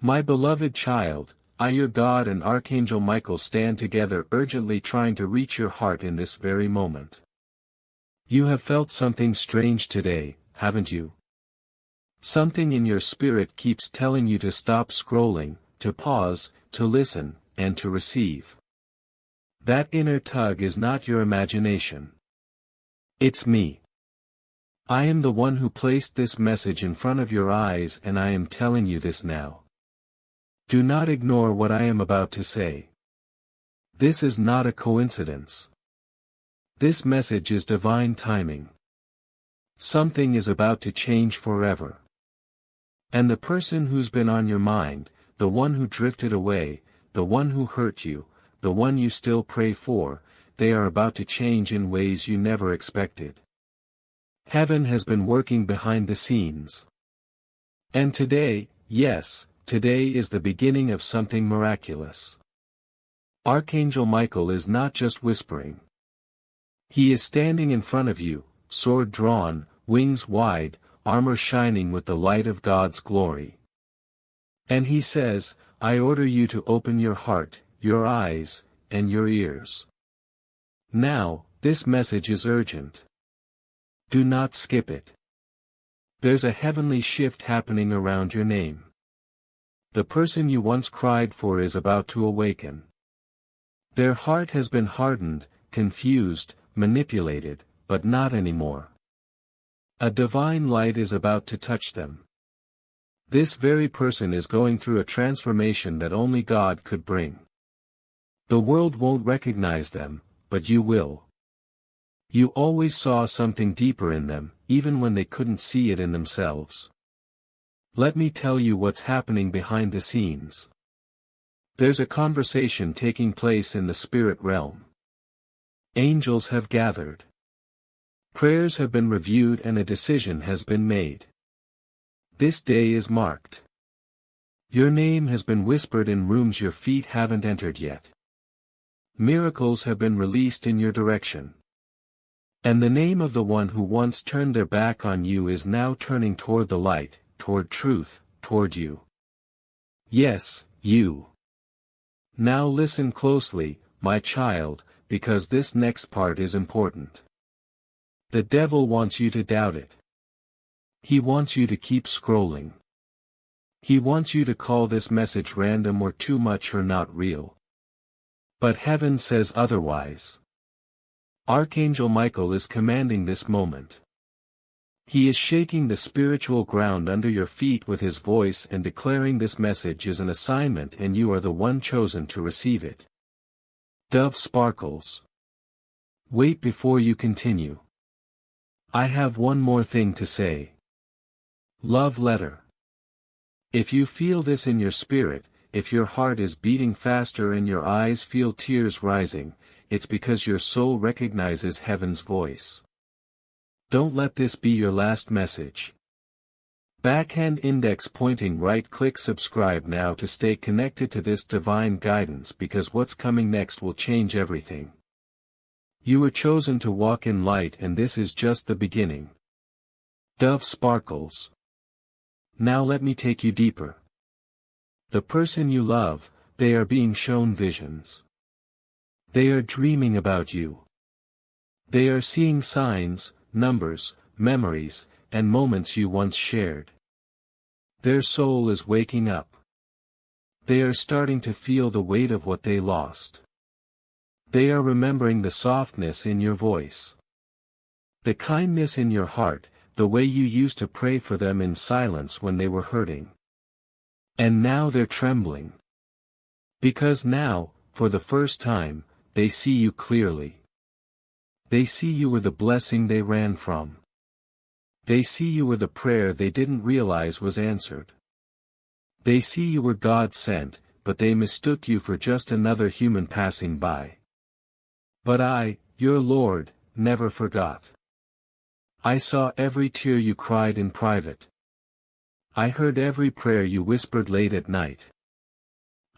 My beloved child, I your God and Archangel Michael stand together urgently trying to reach your heart in this very moment. You have felt something strange today, haven't you? Something in your spirit keeps telling you to stop scrolling, to pause, to listen, and to receive. That inner tug is not your imagination. It's me. I am the one who placed this message in front of your eyes, and I am telling you this now. Do not ignore what I am about to say. This is not a coincidence. This message is divine timing. Something is about to change forever. And the person who's been on your mind, the one who drifted away, the one who hurt you, the one you still pray for, they are about to change in ways you never expected. Heaven has been working behind the scenes. And today, yes, today is the beginning of something miraculous. Archangel Michael is not just whispering. He is standing in front of you, sword drawn, wings wide, armor shining with the light of God's glory. And he says, I order you to open your heart, your eyes, and your ears. Now, this message is urgent. Do not skip it. There's a heavenly shift happening around your name. The person you once cried for is about to awaken. Their heart has been hardened, confused, manipulated, but not anymore. A divine light is about to touch them. This very person is going through a transformation that only God could bring. The world won't recognize them, but you will. You always saw something deeper in them, even when they couldn't see it in themselves. Let me tell you what's happening behind the scenes. There's a conversation taking place in the spirit realm. Angels have gathered. Prayers have been reviewed and a decision has been made. This day is marked. Your name has been whispered in rooms your feet haven't entered yet. Miracles have been released in your direction. And the name of the one who once turned their back on you is now turning toward the light, toward truth, toward you. Yes, you. Now listen closely, my child, because this next part is important. The devil wants you to doubt it. He wants you to keep scrolling. He wants you to call this message random or too much or not real. But heaven says otherwise. Archangel Michael is commanding this moment. He is shaking the spiritual ground under your feet with his voice and declaring this message is an assignment and you are the one chosen to receive it. Dove sparkles. Wait before you continue. I have one more thing to say. Love letter. If you feel this in your spirit, if your heart is beating faster and your eyes feel tears rising, it's because your soul recognizes heaven's voice. Don't let this be your last message. Backhand index pointing right, click subscribe now to stay connected to this divine guidance because what's coming next will change everything. You were chosen to walk in light and this is just the beginning. Dove sparkles. Now let me take you deeper. The person you love, they are being shown visions. They are dreaming about you. They are seeing signs, numbers, memories, and moments you once shared. Their soul is waking up. They are starting to feel the weight of what they lost. They are remembering the softness in your voice. The kindness in your heart, the way you used to pray for them in silence when they were hurting. And now they're trembling. Because now, for the first time, they see you clearly. They see you were the blessing they ran from. They see you were the prayer they didn't realize was answered. They see you were God sent, but they mistook you for just another human passing by. But I, your Lord, never forgot. I saw every tear you cried in private. I heard every prayer you whispered late at night.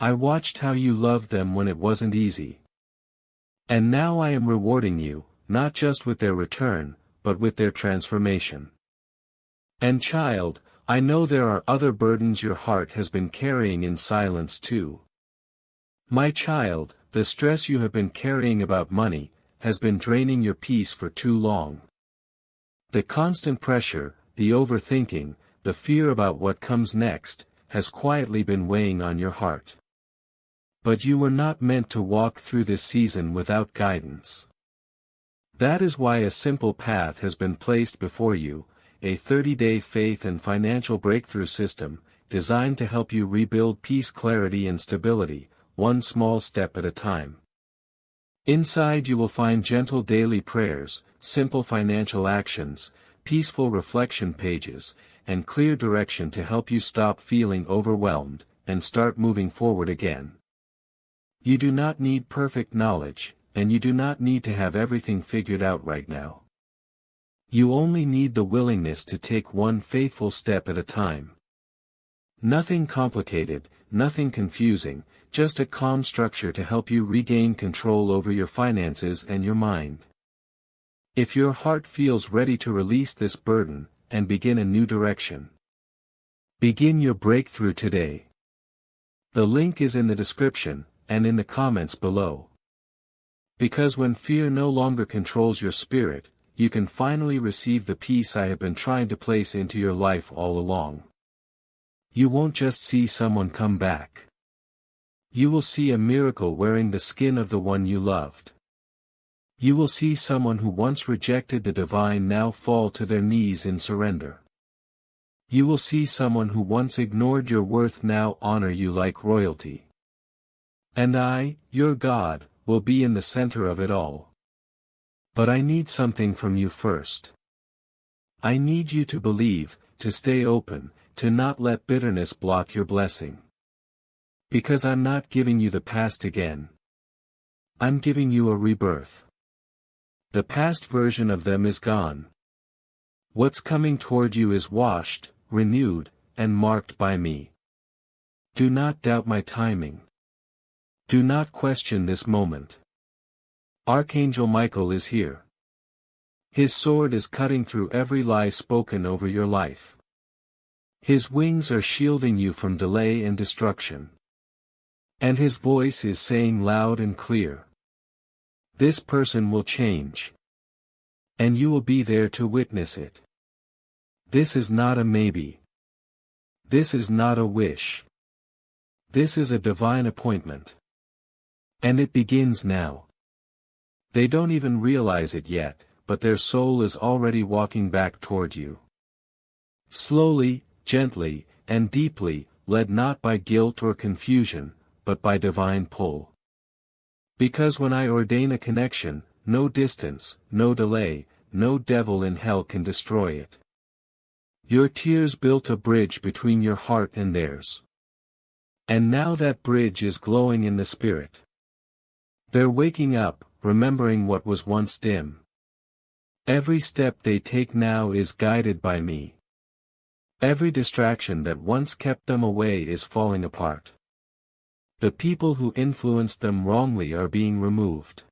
I watched how you loved them when it wasn't easy. And now I am rewarding you, not just with their return, but with their transformation. And child, I know there are other burdens your heart has been carrying in silence too. My child, the stress you have been carrying about money, has been draining your peace for too long. The constant pressure, the overthinking, the fear about what comes next, has quietly been weighing on your heart. But you were not meant to walk through this season without guidance. That is why a simple path has been placed before you, a 30-day faith and financial breakthrough system, designed to help you rebuild peace, clarity and stability, one small step at a time. Inside you will find gentle daily prayers, simple financial actions, peaceful reflection pages, and clear direction to help you stop feeling overwhelmed, and start moving forward again. You do not need perfect knowledge, and you do not need to have everything figured out right now. You only need the willingness to take one faithful step at a time. Nothing complicated, nothing confusing, just a calm structure to help you regain control over your finances and your mind. If your heart feels ready to release this burden, and begin a new direction, begin your breakthrough today. The link is in the description, and in the comments below. Because when fear no longer controls your spirit, you can finally receive the peace I have been trying to place into your life all along. You won't just see someone come back. You will see a miracle wearing the skin of the one you loved. You will see someone who once rejected the divine now fall to their knees in surrender. You will see someone who once ignored your worth now honor you like royalty. And I, your God, will be in the center of it all. But I need something from you first. I need you to believe, to stay open, to not let bitterness block your blessing. Because I'm not giving you the past again. I'm giving you a rebirth. The past version of them is gone. What's coming toward you is washed, renewed, and marked by me. Do not doubt my timing. Do not question this moment. Archangel Michael is here. His sword is cutting through every lie spoken over your life. His wings are shielding you from delay and destruction. And his voice is saying loud and clear, this person will change. And you will be there to witness it. This is not a maybe. This is not a wish. This is a divine appointment. And it begins now. They don't even realize it yet, but their soul is already walking back toward you. Slowly, gently, and deeply, led not by guilt or confusion, but by divine pull. Because when I ordain a connection, no distance, no delay, no devil in hell can destroy it. Your tears built a bridge between your heart and theirs. And now that bridge is glowing in the spirit. They're waking up, remembering what was once dim. Every step they take now is guided by me. Every distraction that once kept them away is falling apart. The people who influenced them wrongly are being removed.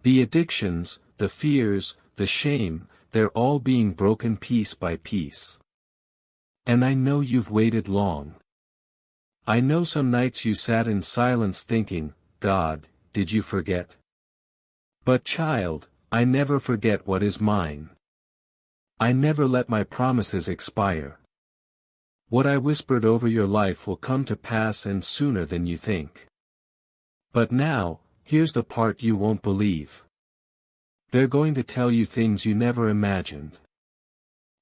The addictions, the fears, the shame, they're all being broken piece by piece. And I know you've waited long. I know some nights you sat in silence thinking, God, did you forget? But child, I never forget what is mine. I never let my promises expire. What I whispered over your life will come to pass and sooner than you think. But now, here's the part you won't believe. They're going to tell you things you never imagined.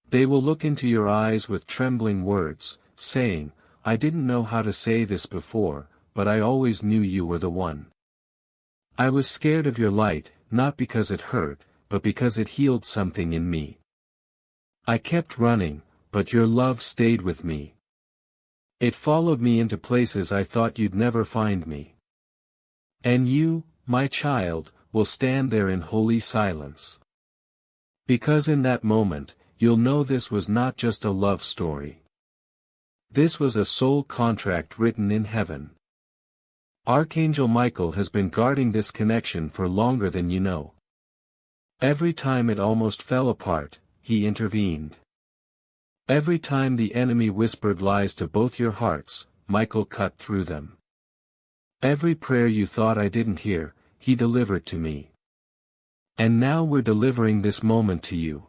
They will look into your eyes with trembling words, saying, I didn't know how to say this before, but I always knew you were the one. I was scared of your light, not because it hurt, but because it healed something in me. I kept running, but your love stayed with me. It followed me into places I thought you'd never find me. And you, my child, will stand there in holy silence. Because in that moment, you'll know this was not just a love story. This was a soul contract written in heaven. Archangel Michael has been guarding this connection for longer than you know. Every time it almost fell apart, he intervened. Every time the enemy whispered lies to both your hearts, Michael cut through them. Every prayer you thought I didn't hear, he delivered to me. And now we're delivering this moment to you.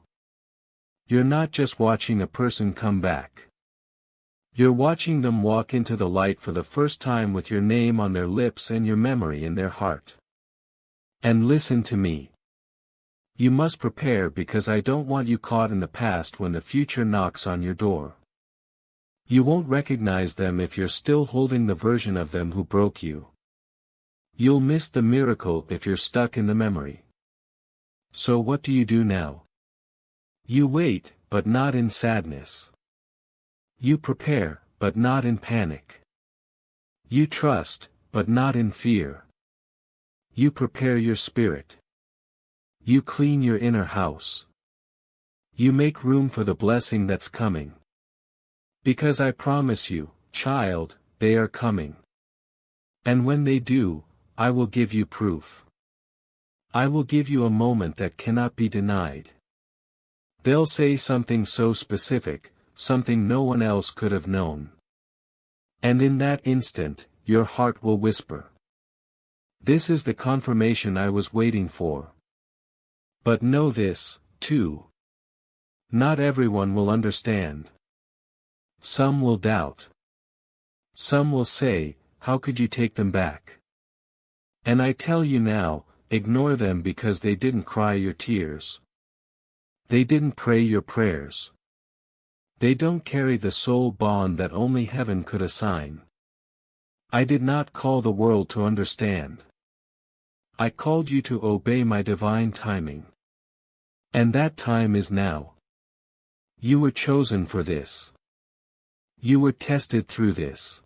You're not just watching a person come back. You're watching them walk into the light for the first time with your name on their lips and your memory in their heart. And listen to me. You must prepare because I don't want you caught in the past when the future knocks on your door. You won't recognize them if you're still holding the version of them who broke you. You'll miss the miracle if you're stuck in the memory. So what do you do now? You wait, but not in sadness. You prepare, but not in panic. You trust, but not in fear. You prepare your spirit. You clean your inner house. You make room for the blessing that's coming. Because I promise you, child, they are coming. And when they do, I will give you proof. I will give you a moment that cannot be denied. They'll say something so specific, something no one else could have known. And in that instant, your heart will whisper. This is the confirmation I was waiting for. But know this, too. Not everyone will understand. Some will doubt. Some will say, how could you take them back? And I tell you now, ignore them because they didn't cry your tears. They didn't pray your prayers. They don't carry the soul bond that only heaven could assign. I did not call the world to understand. I called you to obey my divine timing. And that time is now. You were chosen for this. You were tested through this.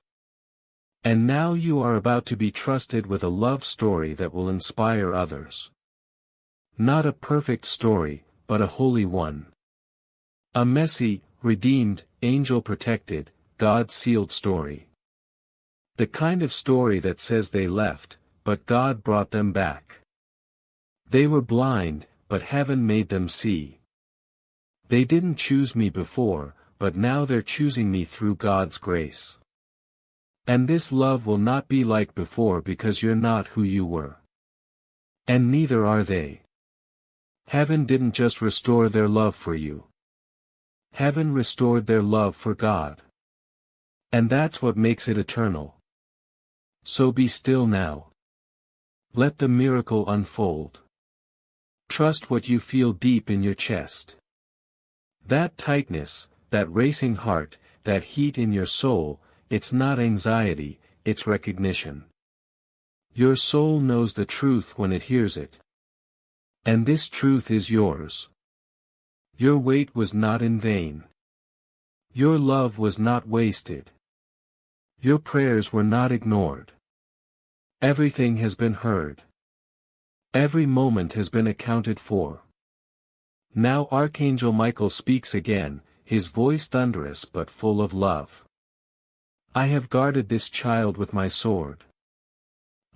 And now you are about to be trusted with a love story that will inspire others. Not a perfect story, but a holy one. A messy, redeemed, angel-protected, God-sealed story. The kind of story that says they left, but God brought them back. They were blind, but heaven made them see. They didn't choose me before, but now they're choosing me through God's grace. And this love will not be like before because you're not who you were. And neither are they. Heaven didn't just restore their love for you. Heaven restored their love for God. And that's what makes it eternal. So be still now. Let the miracle unfold. Trust what you feel deep in your chest. That tightness, that racing heart, that heat in your soul, it's not anxiety, it's recognition. Your soul knows the truth when it hears it. And this truth is yours. Your wait was not in vain. Your love was not wasted. Your prayers were not ignored. Everything has been heard. Every moment has been accounted for. Now Archangel Michael speaks again, his voice thunderous but full of love. I have guarded this child with my sword.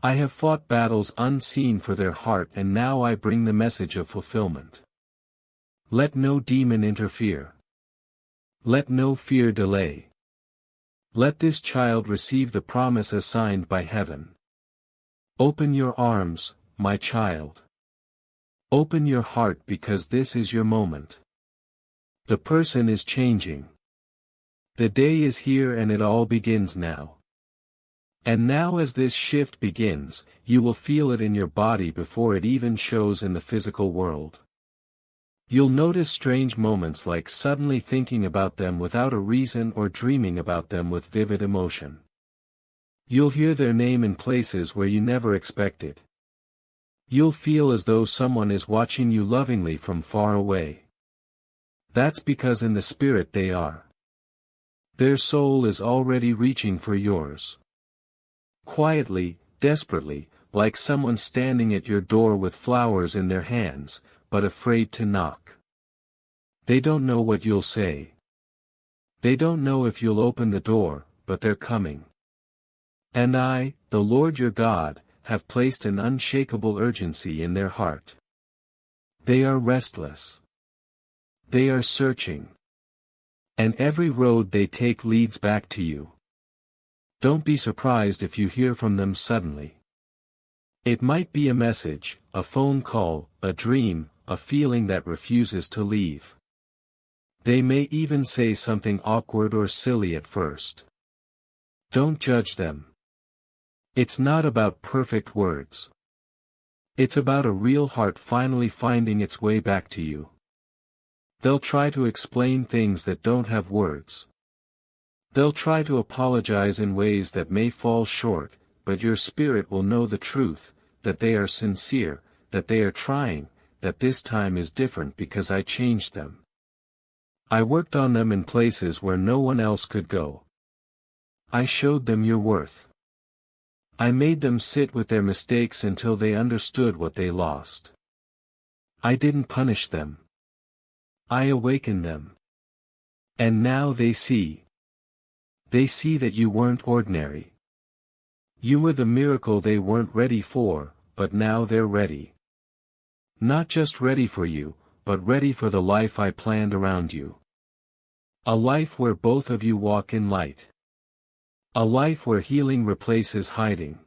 I have fought battles unseen for their heart and now I bring the message of fulfillment. Let no demon interfere. Let no fear delay. Let this child receive the promise assigned by heaven. Open your arms, my child. Open your heart because this is your moment. The person is changing. The day is here and it all begins now. And now as this shift begins, you will feel it in your body before it even shows in the physical world. You'll notice strange moments like suddenly thinking about them without a reason or dreaming about them with vivid emotion. You'll hear their name in places where you never expected. You'll feel as though someone is watching you lovingly from far away. That's because in the spirit they are. Their soul is already reaching for yours. Quietly, desperately, like someone standing at your door with flowers in their hands, but afraid to knock. They don't know what you'll say. They don't know if you'll open the door, but they're coming. And I, the Lord your God, have placed an unshakable urgency in their heart. They are restless. They are searching. And every road they take leads back to you. Don't be surprised if you hear from them suddenly. It might be a message, a phone call, a dream, a feeling that refuses to leave. They may even say something awkward or silly at first. Don't judge them. It's not about perfect words. It's about a real heart finally finding its way back to you. They'll try to explain things that don't have words. They'll try to apologize in ways that may fall short, but your spirit will know the truth, that they are sincere, that they are trying, that this time is different because I changed them. I worked on them in places where no one else could go. I showed them your worth. I made them sit with their mistakes until they understood what they lost. I didn't punish them. I awakened them. And now they see. They see that you weren't ordinary. You were the miracle they weren't ready for, but now they're ready. Not just ready for you, but ready for the life I planned around you. A life where both of you walk in light. A life where healing replaces hiding.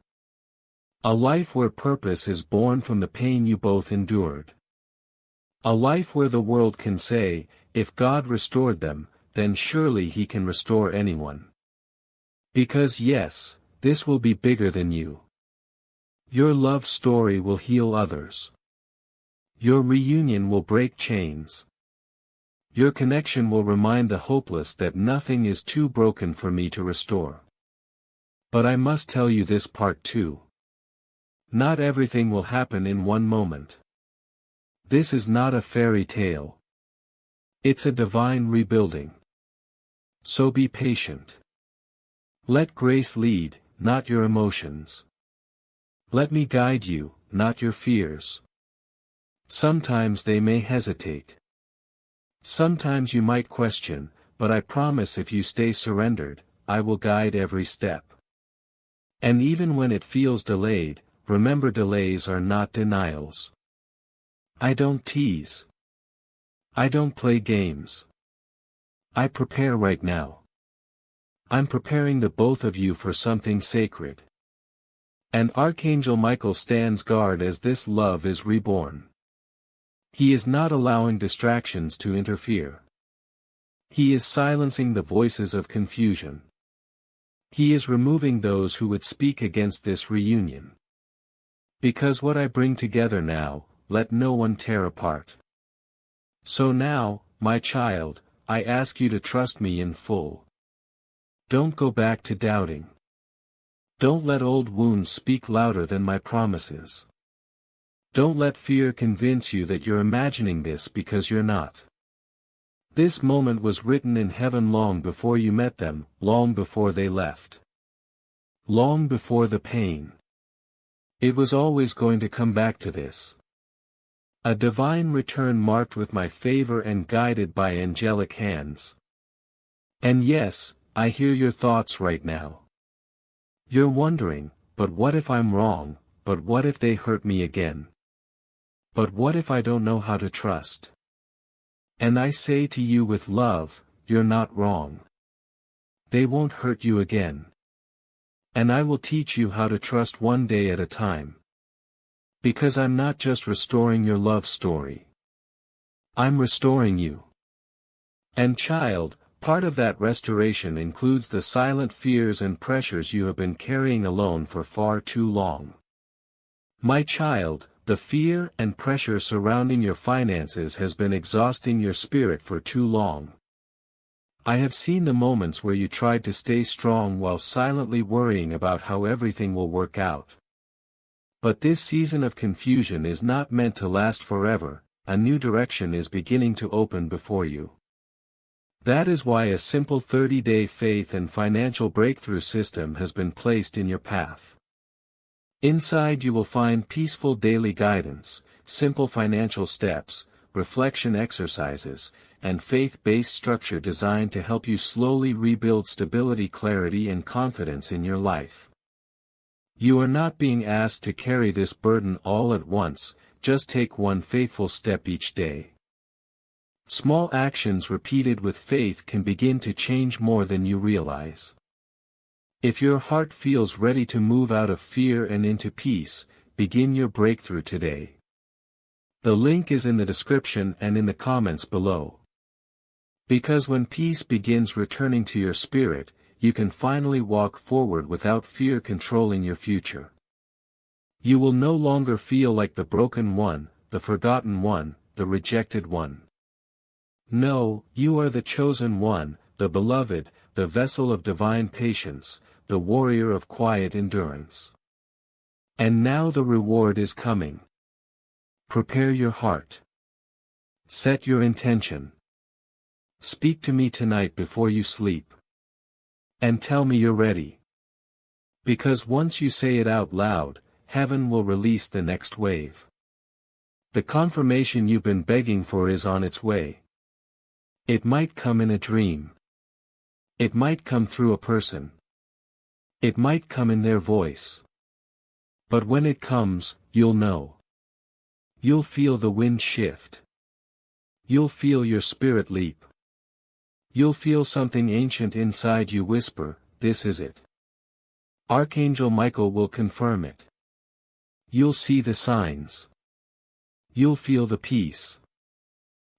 A life where purpose is born from the pain you both endured. A life where the world can say, if God restored them, then surely He can restore anyone. Because yes, this will be bigger than you. Your love story will heal others. Your reunion will break chains. Your connection will remind the hopeless that nothing is too broken for me to restore. But I must tell you this part too. Not everything will happen in one moment. This is not a fairy tale. It's a divine rebuilding. So be patient. Let grace lead, not your emotions. Let me guide you, not your fears. Sometimes they may hesitate. Sometimes you might question, but I promise if you stay surrendered, I will guide every step. And even when it feels delayed, remember delays are not denials. I don't tease. I don't play games. I prepare right now. I'm preparing the both of you for something sacred. And Archangel Michael stands guard as this love is reborn. He is not allowing distractions to interfere. He is silencing the voices of confusion. He is removing those who would speak against this reunion. Because what I bring together now, let no one tear apart. So now, my child, I ask you to trust me in full. Don't go back to doubting. Don't let old wounds speak louder than my promises. Don't let fear convince you that you're imagining this because you're not. This moment was written in heaven long before you met them, long before they left. Long before the pain. It was always going to come back to this. A divine return marked with my favor and guided by angelic hands. And yes, I hear your thoughts right now. You're wondering, but what if I'm wrong, but what if they hurt me again? But what if I don't know how to trust? And I say to you with love, you're not wrong. They won't hurt you again. And I will teach you how to trust one day at a time. Because I'm not just restoring your love story. I'm restoring you. And child, part of that restoration includes the silent fears and pressures you have been carrying alone for far too long. My child, the fear and pressure surrounding your finances has been exhausting your spirit for too long. I have seen the moments where you tried to stay strong while silently worrying about how everything will work out. But this season of confusion is not meant to last forever, a new direction is beginning to open before you. That is why a simple 30-day faith and financial breakthrough system has been placed in your path. Inside you will find peaceful daily guidance, simple financial steps, reflection exercises, and faith-based structure designed to help you slowly rebuild stability, clarity, and confidence in your life. You are not being asked to carry this burden all at once, just take one faithful step each day. Small actions repeated with faith can begin to change more than you realize. If your heart feels ready to move out of fear and into peace, begin your breakthrough today. The link is in the description and in the comments below. Because when peace begins returning to your spirit, you can finally walk forward without fear controlling your future. You will no longer feel like the broken one, the forgotten one, the rejected one. No, you are the chosen one, the beloved, the vessel of divine patience, the warrior of quiet endurance. And now the reward is coming. Prepare your heart. Set your intention. Speak to me tonight before you sleep. And tell me you're ready. Because once you say it out loud, heaven will release the next wave. The confirmation you've been begging for is on its way. It might come in a dream. It might come through a person. It might come in their voice. But when it comes, you'll know. You'll feel the wind shift. You'll feel your spirit leap. You'll feel something ancient inside you whisper, "This is it." Archangel Michael will confirm it. You'll see the signs. You'll feel the peace.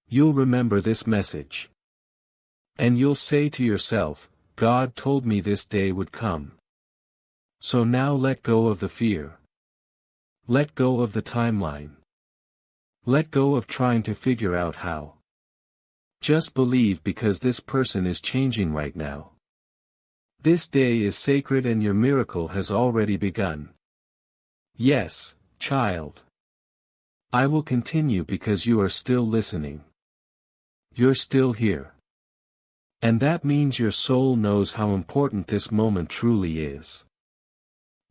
You'll remember this message. And you'll say to yourself, "God told me this day would come." So now let go of the fear. Let go of the timeline. Let go of trying to figure out how. Just believe, because this person is changing right now. This day is sacred and your miracle has already begun. Yes, child. I will continue because you are still listening. You're still here. And that means your soul knows how important this moment truly is.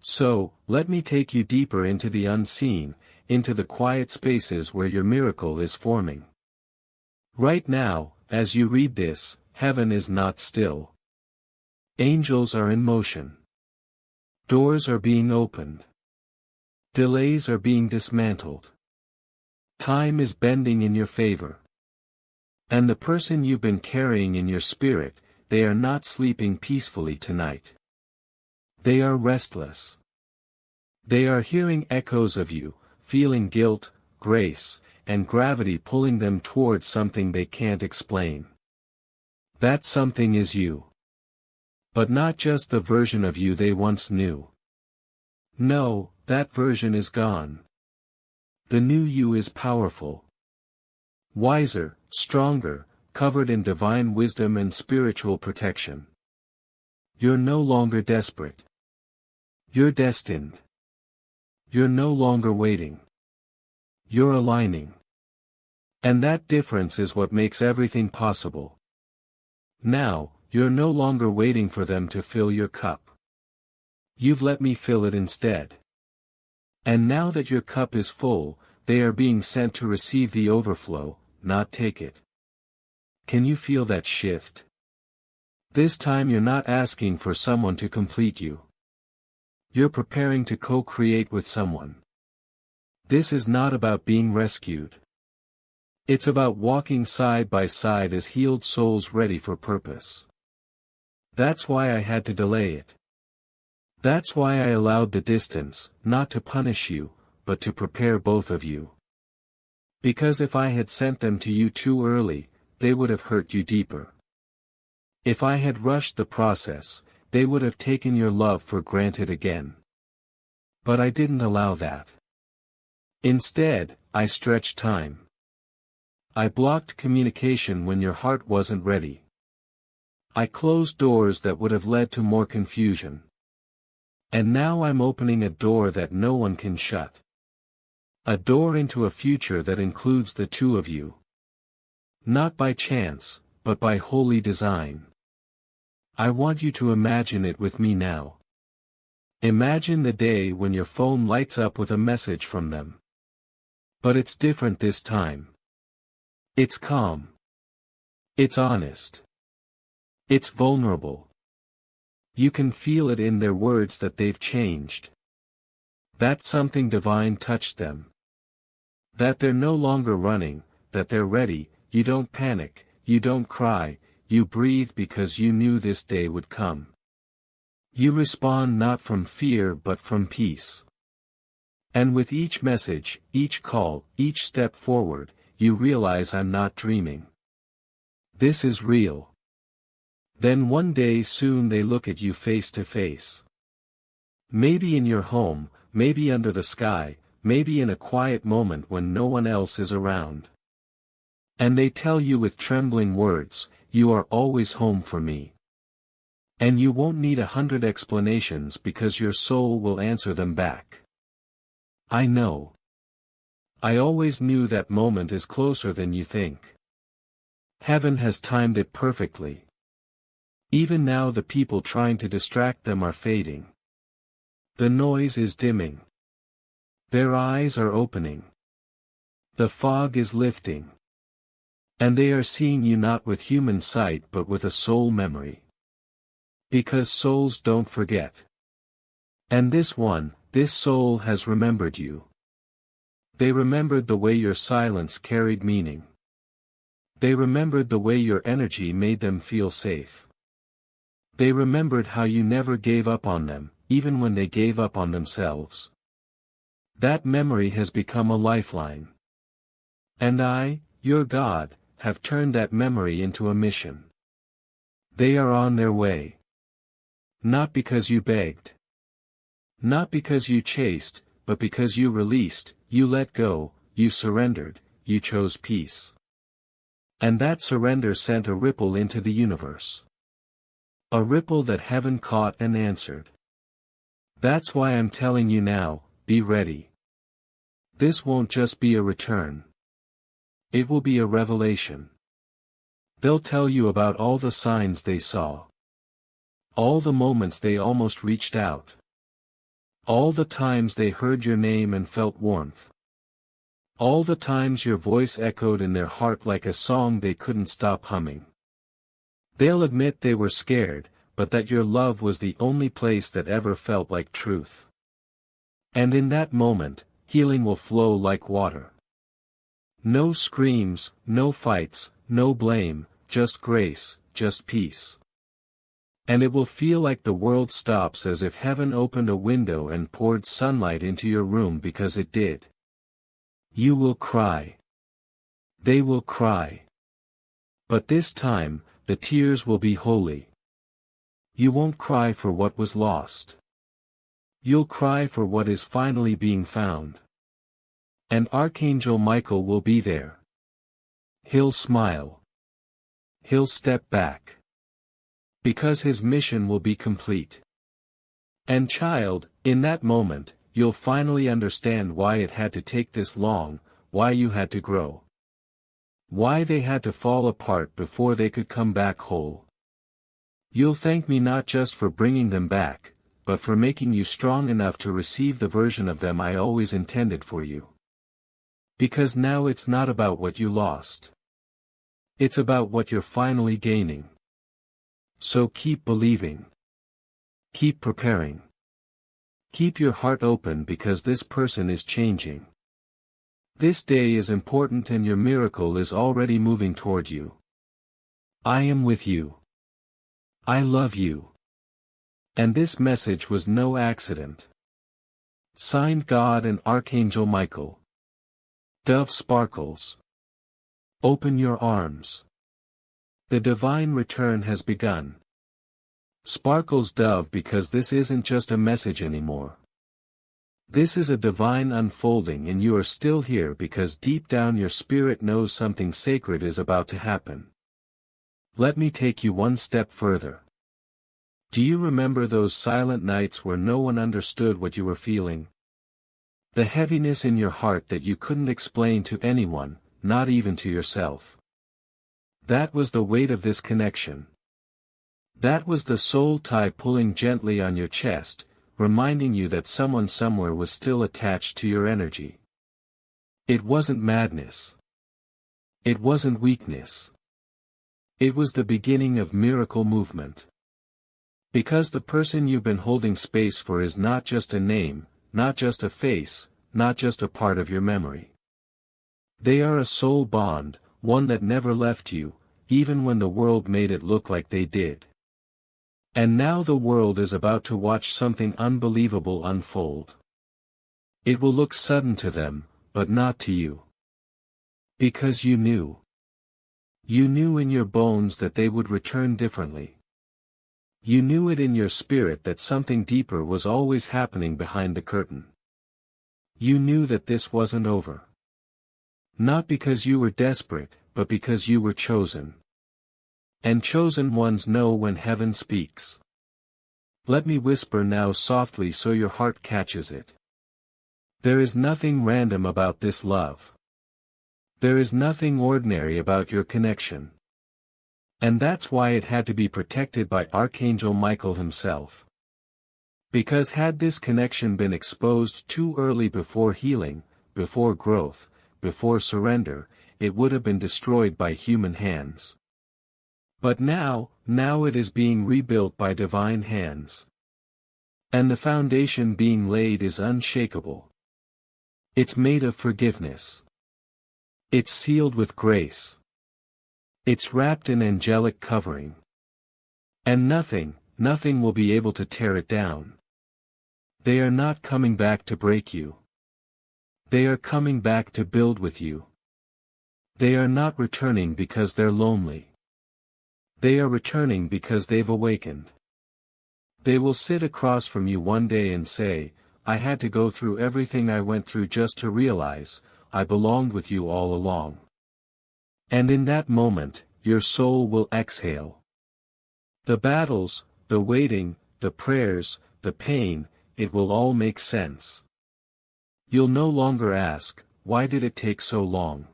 So, let me take you deeper into the unseen, into the quiet spaces where your miracle is forming. Right now, as you read this, heaven is not still. Angels are in motion. Doors are being opened. Delays are being dismantled. Time is bending in your favor. And the person you've been carrying in your spirit, they are not sleeping peacefully tonight. They are restless. They are hearing echoes of you, feeling guilt, grace, and gravity pulling them towards something they can't explain. That something is you. But not just the version of you they once knew. No, that version is gone. The new you is powerful. Wiser, stronger, covered in divine wisdom and spiritual protection. You're no longer desperate. You're destined. You're no longer waiting. You're aligning. And that difference is what makes everything possible. Now, you're no longer waiting for them to fill your cup. You've let me fill it instead. And now that your cup is full, they are being sent to receive the overflow, not take it. Can you feel that shift? This time you're not asking for someone to complete you. You're preparing to co-create with someone. This is not about being rescued. It's about walking side by side as healed souls ready for purpose. That's why I had to delay it. That's why I allowed the distance, not to punish you, but to prepare both of you. Because if I had sent them to you too early, they would have hurt you deeper. If I had rushed the process, they would have taken your love for granted again. But I didn't allow that. Instead, I stretched time. I blocked communication when your heart wasn't ready. I closed doors that would have led to more confusion. And now I'm opening a door that no one can shut. A door into a future that includes the two of you. Not by chance, but by holy design. I want you to imagine it with me now. Imagine the day when your phone lights up with a message from them. But it's different this time. It's calm. It's honest. It's vulnerable. You can feel it in their words that they've changed. That something divine touched them. That they're no longer running, that they're ready, you don't panic, you don't cry, you breathe because you knew this day would come. You respond not from fear but from peace. And with each message, each call, each step forward, you realize I'm not dreaming. This is real. Then one day soon they look at you face to face. Maybe in your home, maybe under the sky, maybe in a quiet moment when no one else is around. And they tell you with trembling words, you are always home for me. And you won't need 100 explanations because your soul will answer them back. I know. I always knew that moment is closer than you think. Heaven has timed it perfectly. Even now the people trying to distract them are fading. The noise is dimming. Their eyes are opening. The fog is lifting. And they are seeing you not with human sight but with a soul memory. Because souls don't forget. And this soul has remembered you. They remembered the way your silence carried meaning. They remembered the way your energy made them feel safe. They remembered how you never gave up on them, even when they gave up on themselves. That memory has become a lifeline. And I, your God, have turned that memory into a mission. They are on their way. Not because you begged. Not because you chased, but because you released, you let go, you surrendered, you chose peace. And that surrender sent a ripple into the universe. A ripple that heaven caught and answered. That's why I'm telling you now, be ready. This won't just be a return. It will be a revelation. They'll tell you about all the signs they saw. All the moments they almost reached out. All the times they heard your name and felt warmth. All the times your voice echoed in their heart like a song they couldn't stop humming. They'll admit they were scared, but that your love was the only place that ever felt like truth. And in that moment, healing will flow like water. No screams, no fights, no blame, just grace, just peace. And it will feel like the world stops as if heaven opened a window and poured sunlight into your room because it did. You will cry. They will cry. But this time, the tears will be holy. You won't cry for what was lost. You'll cry for what is finally being found. And Archangel Michael will be there. He'll smile. He'll step back. Because his mission will be complete. And child, in that moment, you'll finally understand why it had to take this long, why you had to grow. Why they had to fall apart before they could come back whole. You'll thank me not just for bringing them back, but for making you strong enough to receive the version of them I always intended for you. Because now it's not about what you lost. It's about what you're finally gaining. So keep believing. Keep preparing. Keep your heart open because this person is changing. This day is important and your miracle is already moving toward you. I am with you. I love you. And this message was no accident. Signed God and Archangel Michael. Dove sparkles. Open your arms. The divine return has begun. Sparkles dove because this isn't just a message anymore. This is a divine unfolding and you are still here because deep down your spirit knows something sacred is about to happen. Let me take you one step further. Do you remember those silent nights where no one understood what you were feeling? The heaviness in your heart that you couldn't explain to anyone, not even to yourself. That was the weight of this connection. That was the soul tie pulling gently on your chest, reminding you that someone somewhere was still attached to your energy. It wasn't madness. It wasn't weakness. It was the beginning of miracle movement. Because the person you've been holding space for is not just a name, not just a face, not just a part of your memory. They are a soul bond, one that never left you, even when the world made it look like they did. And now the world is about to watch something unbelievable unfold. It will look sudden to them, but not to you. Because you knew. You knew in your bones that they would return differently. You knew it in your spirit that something deeper was always happening behind the curtain. You knew that this wasn't over. Not because you were desperate, but because you were chosen. And chosen ones know when heaven speaks. Let me whisper now softly so your heart catches it. There is nothing random about this love. There is nothing ordinary about your connection. And that's why it had to be protected by Archangel Michael himself. Because had this connection been exposed too early before healing, before growth, before surrender, it would have been destroyed by human hands. But now it is being rebuilt by divine hands. And the foundation being laid is unshakable. It's made of forgiveness. It's sealed with grace. It's wrapped in angelic covering. And nothing will be able to tear it down. They are not coming back to break you. They are coming back to build with you. They are not returning because they're lonely. They are returning because they've awakened. They will sit across from you one day and say, I had to go through everything I went through just to realize, I belonged with you all along. And in that moment, your soul will exhale. The battles, the waiting, the prayers, the pain, it will all make sense. You'll no longer ask, why did it take so long?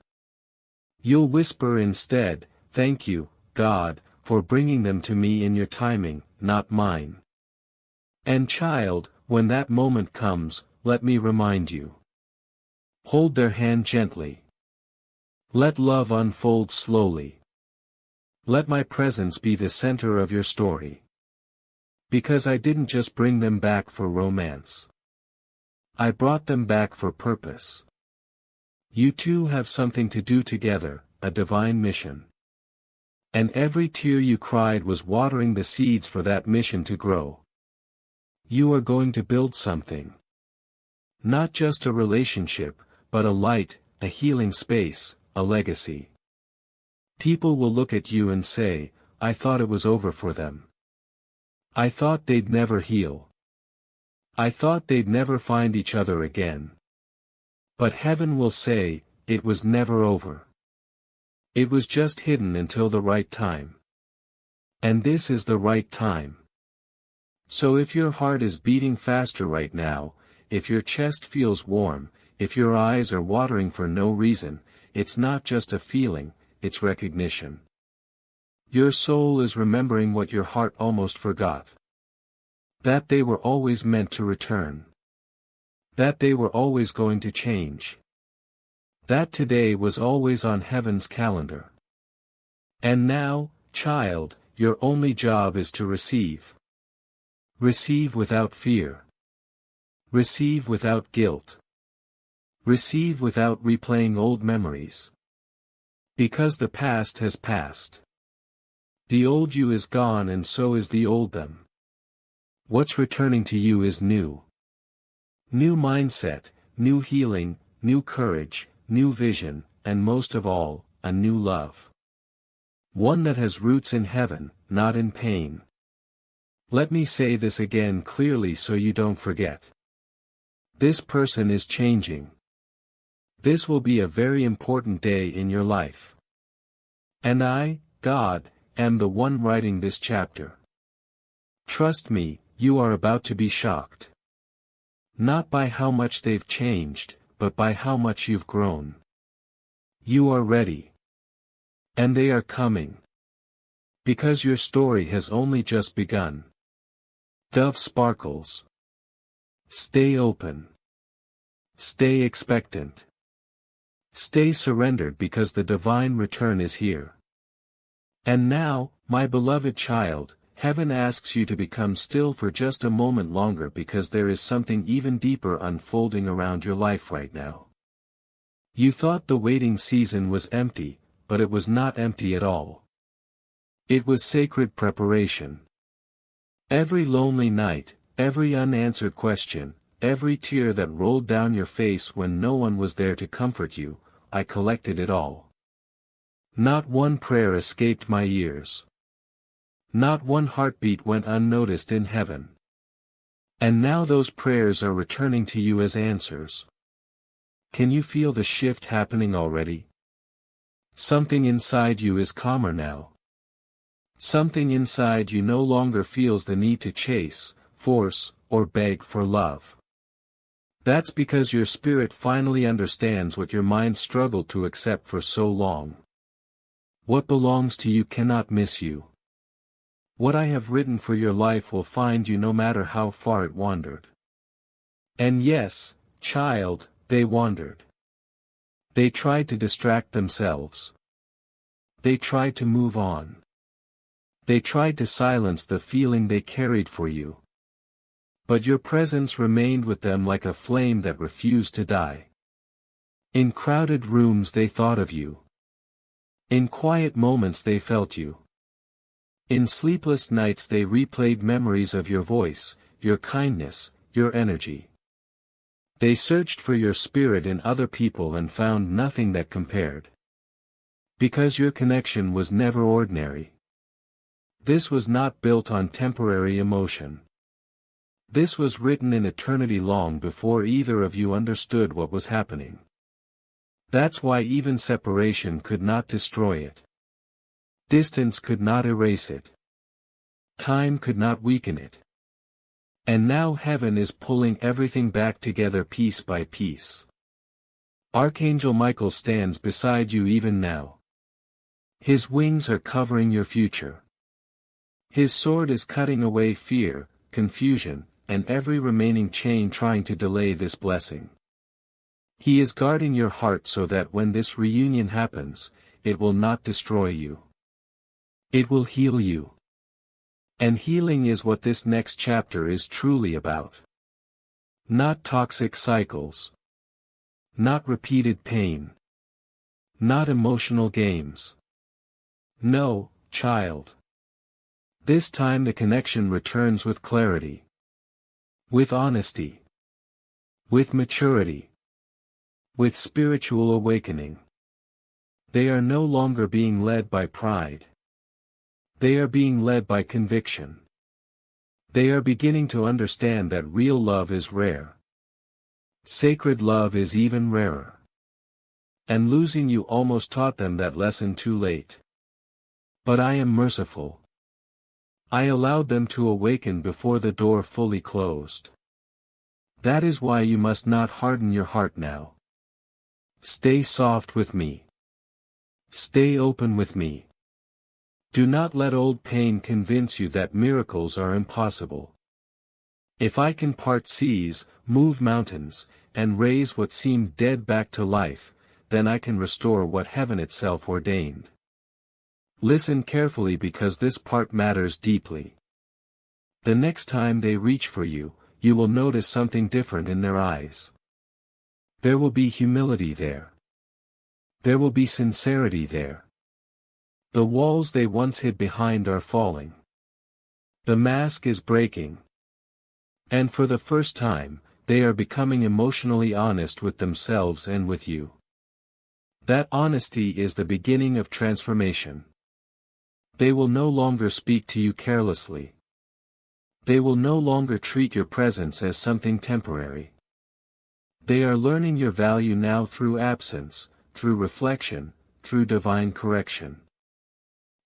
You'll whisper instead, thank you, God, for bringing them to me in your timing, not mine. And child, when that moment comes, let me remind you. Hold their hand gently. Let love unfold slowly. Let my presence be the center of your story. Because I didn't just bring them back for romance. I brought them back for purpose. You two have something to do together, a divine mission. And every tear you cried was watering the seeds for that mission to grow. You are going to build something. Not just a relationship, but a light, a healing space, a legacy. People will look at you and say, I thought it was over for them. I thought they'd never heal. I thought they'd never find each other again. But heaven will say, it was never over. It was just hidden until the right time. And this is the right time. So if your heart is beating faster right now, if your chest feels warm, if your eyes are watering for no reason, it's not just a feeling, it's recognition. Your soul is remembering what your heart almost forgot. That they were always meant to return. That they were always going to change. That today was always on heaven's calendar. And now, child, your only job is to receive. Receive without fear. Receive without guilt. Receive without replaying old memories. Because the past has passed. The old you is gone and so is the old them. What's returning to you is new. New mindset, new healing, new courage, new vision, and most of all, a new love. One that has roots in heaven, not in pain. Let me say this again clearly so you don't forget. This person is changing. This will be a very important day in your life. And I, God, am the one writing this chapter. Trust me, you are about to be shocked. Not by how much they've changed, but by how much you've grown. You are ready. And they are coming. Because your story has only just begun. Dove sparkles. Stay open. Stay expectant. Stay surrendered because the divine return is here. And now, my beloved child, heaven asks you to become still for just a moment longer because there is something even deeper unfolding around your life right now. You thought the waiting season was empty, but it was not empty at all. It was sacred preparation. Every lonely night, every unanswered question, every tear that rolled down your face when no one was there to comfort you, I collected it all. Not one prayer escaped my ears. Not one heartbeat went unnoticed in heaven. And now those prayers are returning to you as answers. Can you feel the shift happening already? Something inside you is calmer now. Something inside you no longer feels the need to chase, force, or beg for love. That's because your spirit finally understands what your mind struggled to accept for so long. What belongs to you cannot miss you. What I have written for your life will find you no matter how far it wandered. And yes, child, they wandered. They tried to distract themselves. They tried to move on. They tried to silence the feeling they carried for you. But your presence remained with them like a flame that refused to die. In crowded rooms they thought of you. In quiet moments they felt you. In sleepless nights they replayed memories of your voice, your kindness, your energy. They searched for your spirit in other people and found nothing that compared. Because your connection was never ordinary. This was not built on temporary emotion. This was written in eternity long before either of you understood what was happening. That's why even separation could not destroy it. Distance could not erase it. Time could not weaken it. And now heaven is pulling everything back together piece by piece. Archangel Michael stands beside you even now. His wings are covering your future. His sword is cutting away fear, confusion, and every remaining chain trying to delay this blessing. He is guarding your heart so that when this reunion happens, it will not destroy you. It will heal you. And healing is what this next chapter is truly about. Not toxic cycles. Not repeated pain. Not emotional games. No, child. This time the connection returns with clarity. With honesty. With maturity. With spiritual awakening. They are no longer being led by pride. They are being led by conviction. They are beginning to understand that real love is rare. Sacred love is even rarer. And losing you almost taught them that lesson too late. But I am merciful. I allowed them to awaken before the door fully closed. That is why you must not harden your heart now. Stay soft with me. Stay open with me. Do not let old pain convince you that miracles are impossible. If I can part seas, move mountains, and raise what seemed dead back to life, then I can restore what heaven itself ordained. Listen carefully because this part matters deeply. The next time they reach for you, you will notice something different in their eyes. There will be humility there. There will be sincerity there. The walls they once hid behind are falling. The mask is breaking. And for the first time, they are becoming emotionally honest with themselves and with you. That honesty is the beginning of transformation. They will no longer speak to you carelessly. They will no longer treat your presence as something temporary. They are learning your value now through absence, through reflection, through divine correction.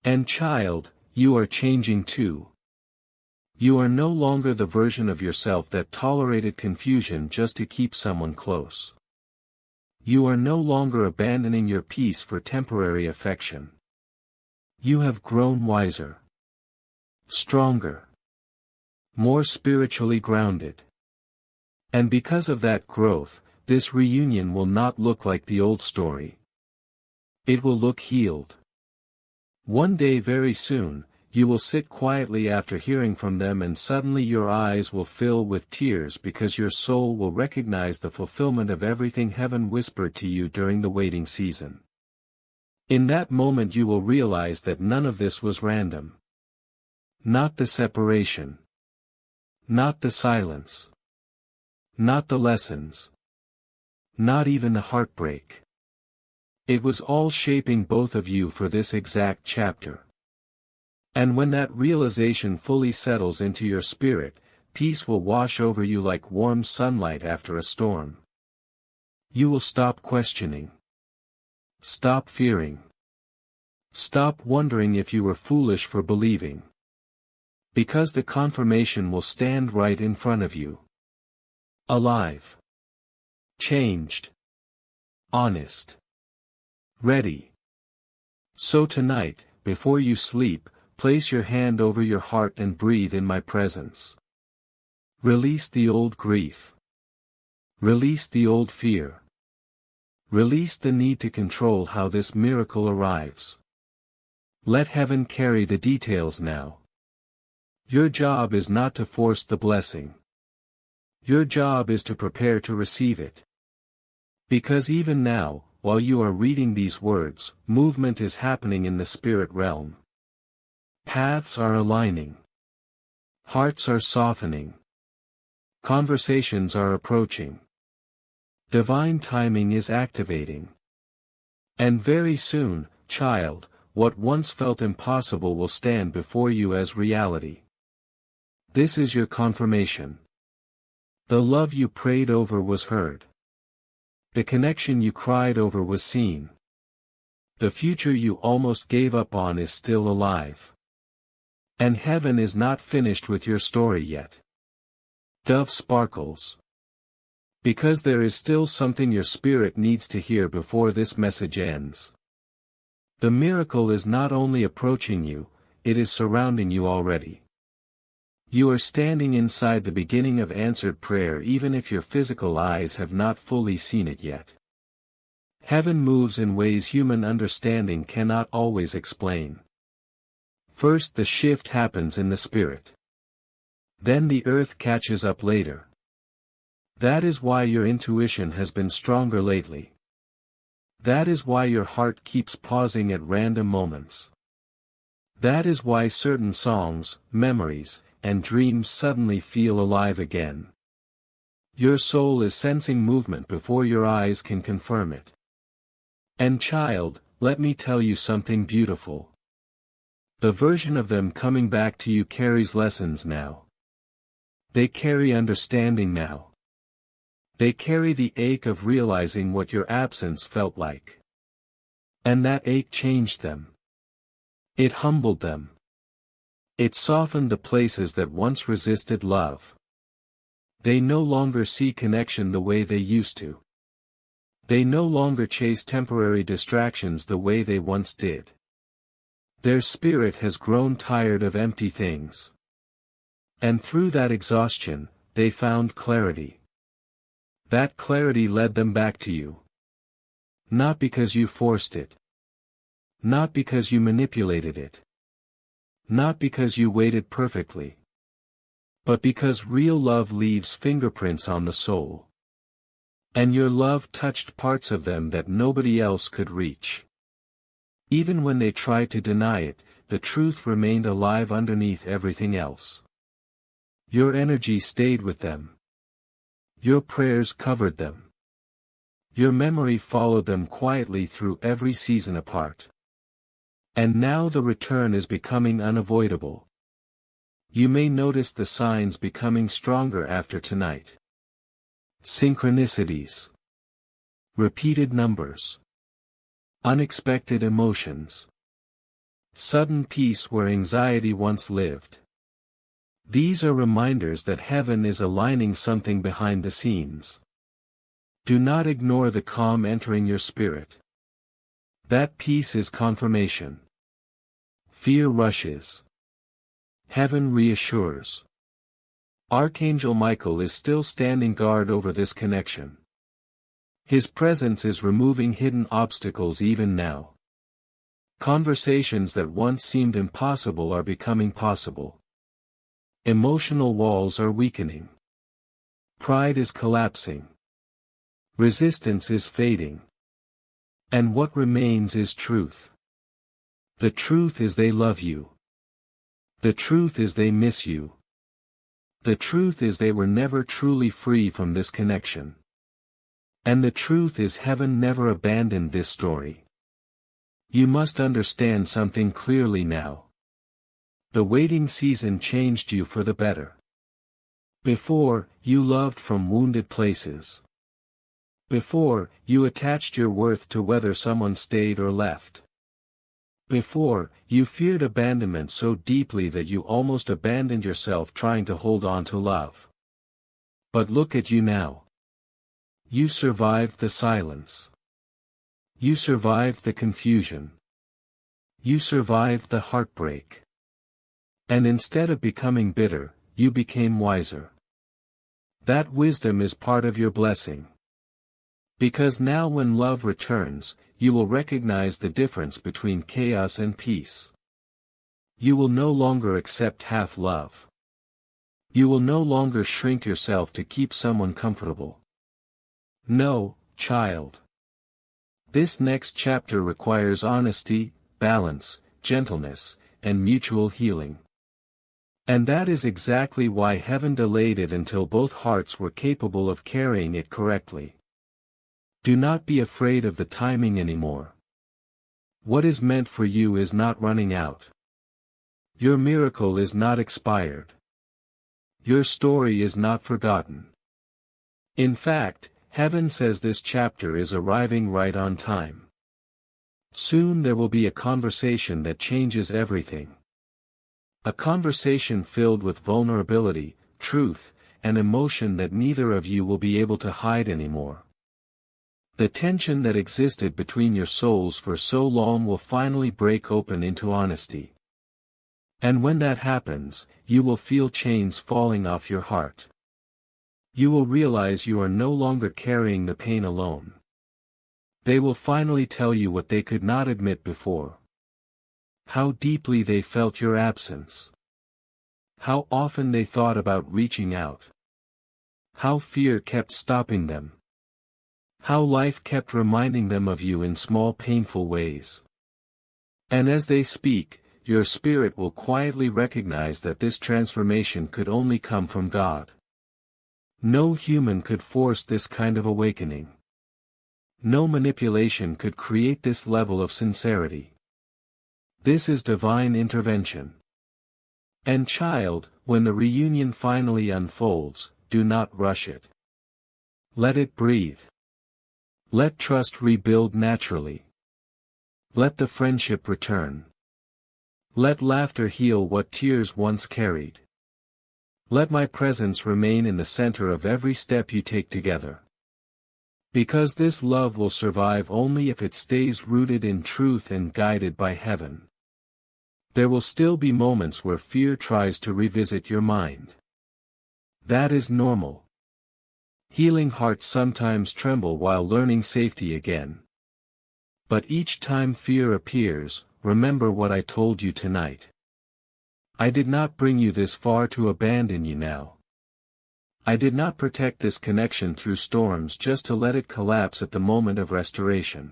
And child, you are changing too. You are no longer the version of yourself that tolerated confusion just to keep someone close. You are no longer abandoning your peace for temporary affection. You have grown wiser. Stronger. More spiritually grounded. And because of that growth, this reunion will not look like the old story. It will look healed. One day very soon, you will sit quietly after hearing from them and suddenly your eyes will fill with tears because your soul will recognize the fulfillment of everything heaven whispered to you during the waiting season. In that moment you will realize that none of this was random. Not the separation. Not the silence. Not the lessons. Not even the heartbreak. It was all shaping both of you for this exact chapter. And when that realization fully settles into your spirit, peace will wash over you like warm sunlight after a storm. You will stop questioning. Stop fearing. Stop wondering if you were foolish for believing. Because the confirmation will stand right in front of you. Alive. Changed. Honest. Ready. So tonight, before you sleep, place your hand over your heart and breathe in my presence. Release the old grief. Release the old fear. Release the need to control how this miracle arrives. Let heaven carry the details now. Your job is not to force the blessing. Your job is to prepare to receive it. Because even now, while you are reading these words, movement is happening in the spirit realm. Paths are aligning. Hearts are softening. Conversations are approaching. Divine timing is activating. And very soon, child, what once felt impossible will stand before you as reality. This is your confirmation. The love you prayed over was heard. The connection you cried over was seen. The future you almost gave up on is still alive. And heaven is not finished with your story yet. Dove sparkles. Because there is still something your spirit needs to hear before this message ends. The miracle is not only approaching you, it is surrounding you already. You are standing inside the beginning of answered prayer even if your physical eyes have not fully seen it yet. Heaven moves in ways human understanding cannot always explain. First the shift happens in the spirit. Then the earth catches up later. That is why your intuition has been stronger lately. That is why your heart keeps pausing at random moments. That is why certain songs, memories, and dreams suddenly feel alive again. Your soul is sensing movement before your eyes can confirm it. And child, let me tell you something beautiful. The version of them coming back to you carries lessons now. They carry understanding now. They carry the ache of realizing what your absence felt like. And that ache changed them. It humbled them. It softened the places that once resisted love. They no longer see connection the way they used to. They no longer chase temporary distractions the way they once did. Their spirit has grown tired of empty things. And through that exhaustion, they found clarity. That clarity led them back to you. Not because you forced it. Not because you manipulated it. Not because you waited perfectly. But because real love leaves fingerprints on the soul. And your love touched parts of them that nobody else could reach. Even when they tried to deny it, the truth remained alive underneath everything else. Your energy stayed with them. Your prayers covered them. Your memory followed them quietly through every season apart. And now the return is becoming unavoidable. You may notice the signs becoming stronger after tonight. Synchronicities. Repeated numbers. Unexpected emotions. Sudden peace where anxiety once lived. These are reminders that heaven is aligning something behind the scenes. Do not ignore the calm entering your spirit. That peace is confirmation. Fear rushes. Heaven reassures. Archangel Michael is still standing guard over this connection. His presence is removing hidden obstacles even now. Conversations that once seemed impossible are becoming possible. Emotional walls are weakening. Pride is collapsing. Resistance is fading. And what remains is truth. The truth is they love you. The truth is they miss you. The truth is they were never truly free from this connection. And the truth is heaven never abandoned this story. You must understand something clearly now. The waiting season changed you for the better. Before, you loved from wounded places. Before, you attached your worth to whether someone stayed or left. Before, you feared abandonment so deeply that you almost abandoned yourself trying to hold on to love. But look at you now. You survived the silence. You survived the confusion. You survived the heartbreak. And instead of becoming bitter, you became wiser. That wisdom is part of your blessing. Because now when love returns, you will recognize the difference between chaos and peace. You will no longer accept half love. You will no longer shrink yourself to keep someone comfortable. No, child. This next chapter requires honesty, balance, gentleness, and mutual healing. And that is exactly why heaven delayed it until both hearts were capable of carrying it correctly. Do not be afraid of the timing anymore. What is meant for you is not running out. Your miracle is not expired. Your story is not forgotten. In fact, heaven says this chapter is arriving right on time. Soon there will be a conversation that changes everything. A conversation filled with vulnerability, truth, and emotion that neither of you will be able to hide anymore. The tension that existed between your souls for so long will finally break open into honesty. And when that happens, you will feel chains falling off your heart. You will realize you are no longer carrying the pain alone. They will finally tell you what they could not admit before. How deeply they felt your absence. How often they thought about reaching out. How fear kept stopping them. How life kept reminding them of you in small painful ways. And as they speak, your spirit will quietly recognize that this transformation could only come from God. No human could force this kind of awakening. No manipulation could create this level of sincerity. This is divine intervention. And child, when the reunion finally unfolds, do not rush it. Let it breathe. Let trust rebuild naturally. Let the friendship return. Let laughter heal what tears once carried. Let my presence remain in the center of every step you take together. Because this love will survive only if it stays rooted in truth and guided by heaven. There will still be moments where fear tries to revisit your mind. That is normal. Healing hearts sometimes tremble while learning safety again. But each time fear appears, remember what I told you tonight. I did not bring you this far to abandon you now. I did not protect this connection through storms just to let it collapse at the moment of restoration.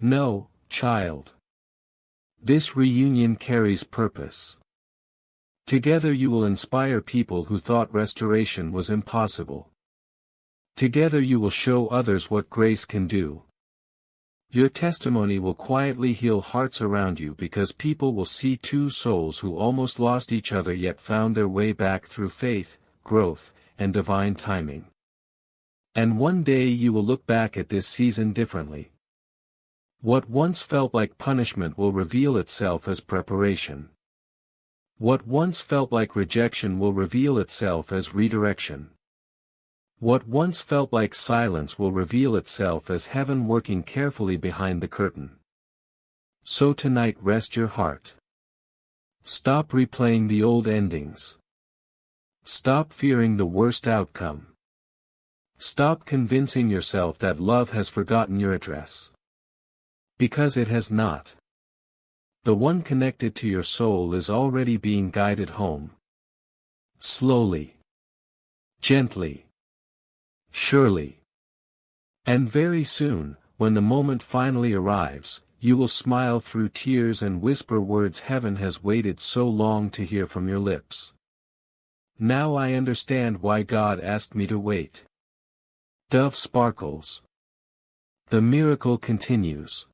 No, child. This reunion carries purpose. Together you will inspire people who thought restoration was impossible. Together you will show others what grace can do. Your testimony will quietly heal hearts around you because people will see two souls who almost lost each other yet found their way back through faith, growth, and divine timing. And one day you will look back at this season differently. What once felt like punishment will reveal itself as preparation. What once felt like rejection will reveal itself as redirection. What once felt like silence will reveal itself as heaven working carefully behind the curtain. So tonight rest your heart. Stop replaying the old endings. Stop fearing the worst outcome. Stop convincing yourself that love has forgotten your address. Because it has not. The one connected to your soul is already being guided home. Slowly. Gently. Surely. And very soon, when the moment finally arrives, you will smile through tears and whisper words heaven has waited so long to hear from your lips. Now I understand why God asked me to wait. Dove sparkles. The miracle continues.